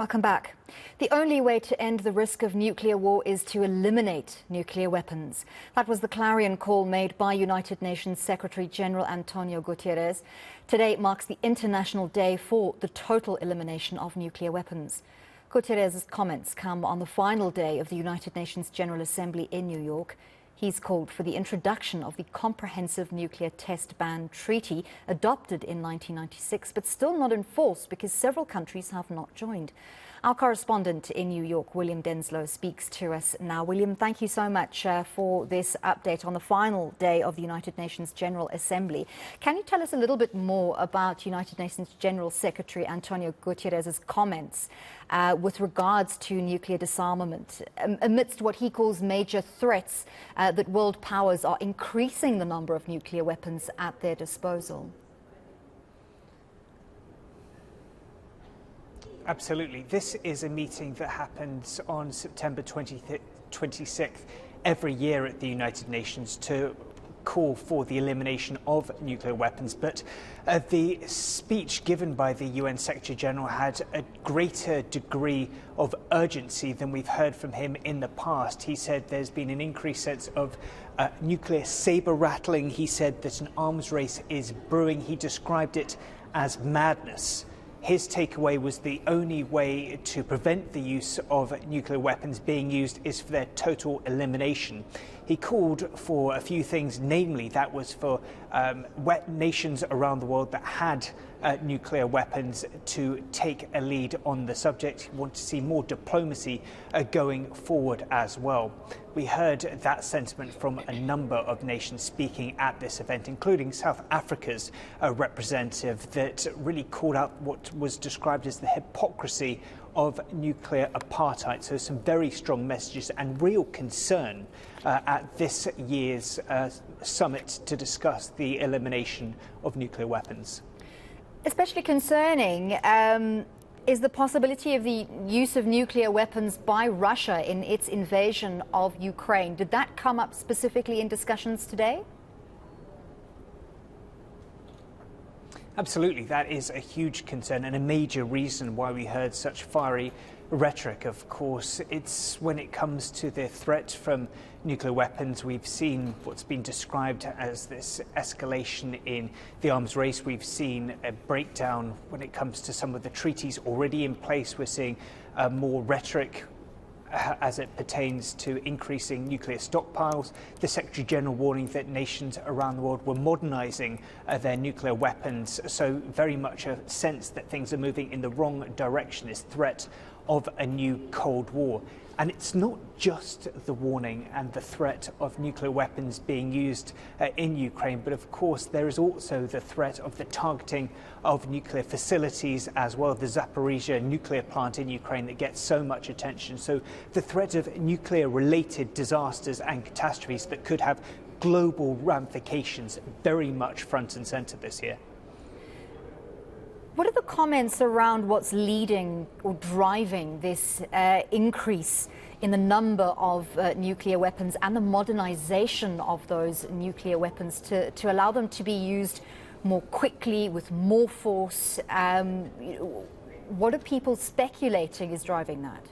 Welcome back. The only way to end the risk of nuclear war is to eliminate nuclear weapons. That was the clarion call made by United Nations Secretary-General Antonio Guterres. Today marks the International Day for the total elimination of nuclear weapons. Guterres' comments come on the final day of the United Nations General Assembly in New York. He's called for the introduction of the Comprehensive Nuclear Test Ban Treaty, adopted in 1996, but still not enforced because several countries have not joined. Our correspondent in New York, William Denselow, speaks to us now. William, thank you so much for this update on the final day of the United Nations General Assembly. Can you tell us a little bit more about United Nations General Secretary Antonio Guterres' comments with regards to nuclear disarmament amidst what he calls major threats that world powers are increasing the number of nuclear weapons at their disposal? Absolutely. This is a meeting that happens on September 26th every year at the United Nations to call for the elimination of nuclear weapons. But the speech given by the UN Secretary General had a greater degree of urgency than we've heard from him in the past. He said there's been an increased sense of nuclear saber rattling. He said that an arms race is brewing. He described it as madness. His takeaway was the only way to prevent the use of nuclear weapons being used is for their total elimination. He called for a few things, namely that was for nations around the world that had nuclear weapons to take a lead on the subject. He wanted to see more diplomacy going forward as well. We heard that sentiment from a number of nations speaking at this event, including South Africa's representative, that really called out what was described as the hypocrisy of nuclear apartheid. So some very strong messages and real concern at this year's summit to discuss the elimination of nuclear weapons. Especially concerning is the possibility of the use of nuclear weapons by Russia in its invasion of Ukraine. Did that come up specifically in discussions today? Absolutely. That is a huge concern and a major reason why we heard such fiery rhetoric. Of course, it's when it comes to the threat from nuclear weapons, we've seen what's been described as this escalation in the arms race. We've seen a breakdown when it comes to some of the treaties already in place. We're seeing more rhetoric as it pertains to increasing nuclear stockpiles. The Secretary General warning that nations around the world were modernising their nuclear weapons. So very much a sense that things are moving in the wrong direction, this threat of a new Cold War. And it's not just the warning and the threat of nuclear weapons being used in Ukraine, but of course there is also the threat of the targeting of nuclear facilities as well, the Zaporizhzhia nuclear plant in Ukraine that gets so much attention. So the threat of nuclear-related disasters and catastrophes that could have global ramifications very much front and centre this year. What are the comments around what's leading or driving this increase in the number of nuclear weapons and the modernization of those nuclear weapons to allow them to be used more quickly, with more force? What are people speculating is driving that?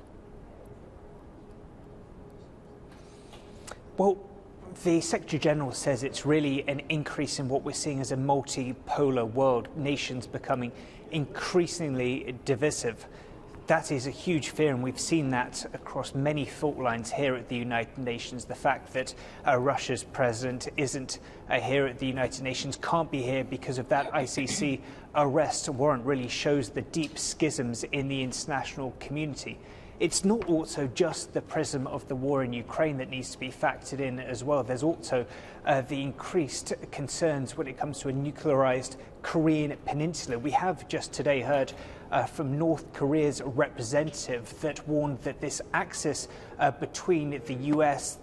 Well, the Secretary General says it's really an increase in what we're seeing as a multipolar world, nations becoming increasingly divisive. That is a huge fear, and we've seen that across many fault lines here at the United Nations. The fact that Russia's president isn't here at the United Nations, can't be here because of that ICC arrest warrant, really shows the deep schisms in the international community. It's not also just the prism of the war in Ukraine that needs to be factored in as well. There's also the increased concerns when it comes to a nuclearized Korean peninsula. We have just today heard from North Korea's representative that warned that this axis between the US,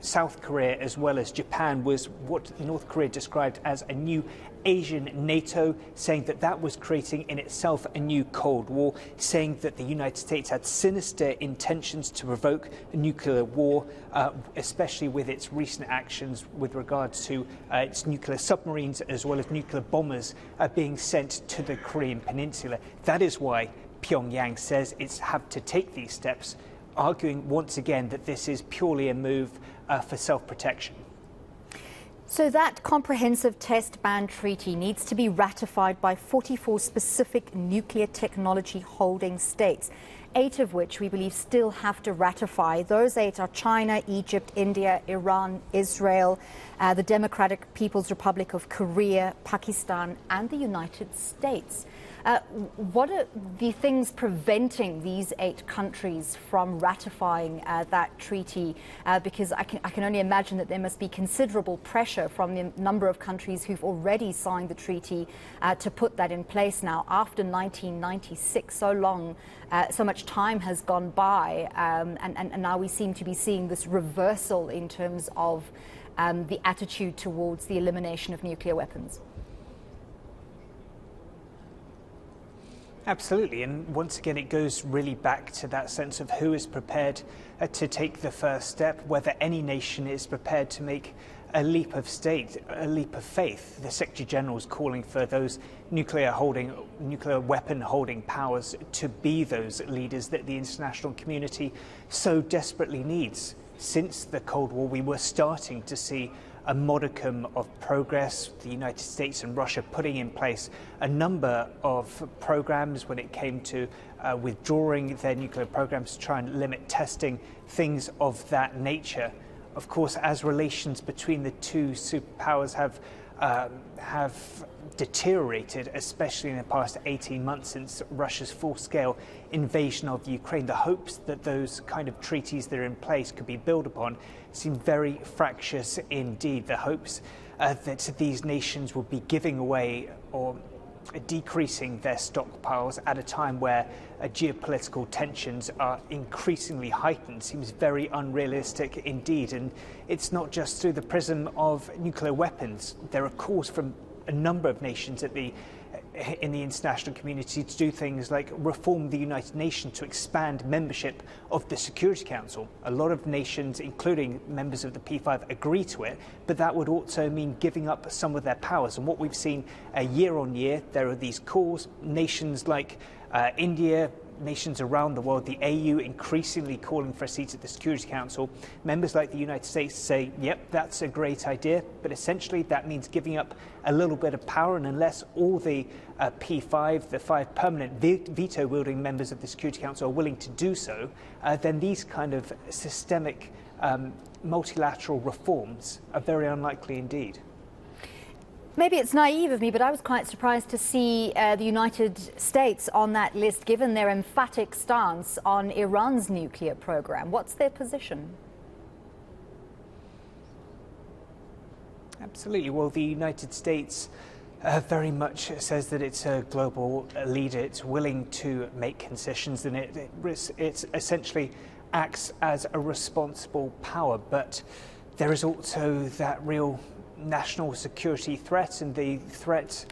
South Korea as well as Japan was what North Korea described as a new Asian NATO, saying that that was creating in itself a new Cold War, saying that the United States had sinister intentions to provoke a nuclear war, especially with its recent actions with regards to its nuclear submarines as well as nuclear bombers being sent to the Korean Peninsula. That is why Pyongyang says it's had to take these steps, arguing once again that this is purely a move for self-protection. So that comprehensive test ban treaty needs to be ratified by 44 specific nuclear technology holding states, 8 of which we believe still have to ratify. Those 8 are China, Egypt, India, Iran, Israel, the Democratic People's Republic of Korea, Pakistan, and the United States. What are the things preventing these 8 countries from ratifying that treaty? Because I can only imagine that there must be considerable pressure from the number of countries who've already signed the treaty to put that in place now. After 1996, so much time has gone by, and now we seem to be seeing this reversal in terms of the attitude towards the elimination of nuclear weapons. Absolutely, and once again it goes really back to that sense of who is prepared to take the first step, whether any nation is prepared to make a leap of faith. The Secretary General is calling for those nuclear weapon holding powers to be those leaders that the international community so desperately needs. Since the Cold War, we were starting to see a modicum of progress, the United States and Russia putting in place a number of programs when it came to withdrawing their nuclear programs to try and limit testing, things of that nature. Of course, as relations between the two superpowers have deteriorated, especially in the past 18 months since Russia's full-scale invasion of Ukraine, the hopes that those kind of treaties that are in place could be built upon seem very fractious indeed. The hopes that these nations will be giving away or decreasing their stockpiles at a time where geopolitical tensions are increasingly heightened seems very unrealistic indeed. And it's not just through the prism of nuclear weapons. There are calls from a number of nations in the international community to do things like reform the United Nations to expand membership of the Security Council. A lot of nations, including members of the P5, agree to it, but that would also mean giving up some of their powers. And what we've seen year on year, there are these calls, nations like India, nations around the world, the AU increasingly calling for a seat at the Security Council. Members like the United States say, yep, that's a great idea, but essentially that means giving up a little bit of power, and unless all the P5, the 5 permanent veto-wielding members of the Security Council are willing to do so, then these kind of systemic multilateral reforms are very unlikely indeed. Maybe it's naive of me, but I was quite surprised to see the United States on that list, given their emphatic stance on Iran's nuclear program. What's their position? Absolutely. Well, the United States very much says that it's a global leader. It's willing to make concessions, and it essentially acts as a responsible power. But there is also that real national security threat, and the threat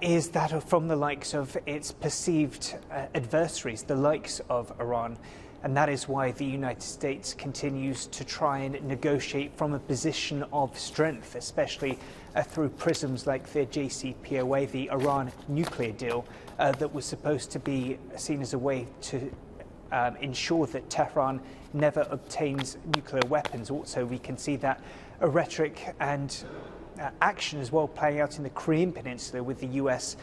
is that from the likes of its perceived adversaries, the likes of Iran. And that is why the United States continues to try and negotiate from a position of strength, especially through prisms like the JCPOA, the Iran nuclear deal, that was supposed to be seen as a way to ensure that Tehran never obtains nuclear weapons. Also, we can see that rhetoric and action as well playing out in the Korean Peninsula, with the US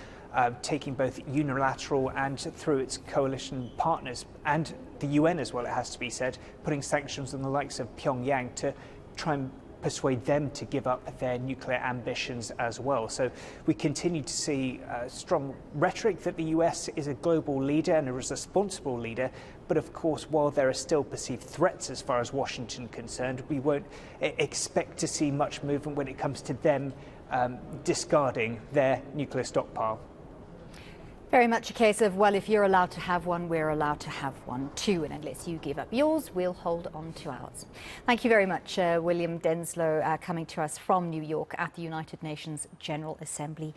taking both unilateral and through its coalition partners, and the UN as well, it has to be said, putting sanctions on the likes of Pyongyang to try and persuade them to give up their nuclear ambitions as well. So we continue to see strong rhetoric that the US is a global leader and a responsible leader. But of course, while there are still perceived threats as far as Washington is concerned, we won't expect to see much movement when it comes to them discarding their nuclear stockpile. Very much a case of, well, if you're allowed to have one, we're allowed to have one too. And unless you give up yours, we'll hold on to ours. Thank you very much, William Denselow, coming to us from New York at the United Nations General Assembly.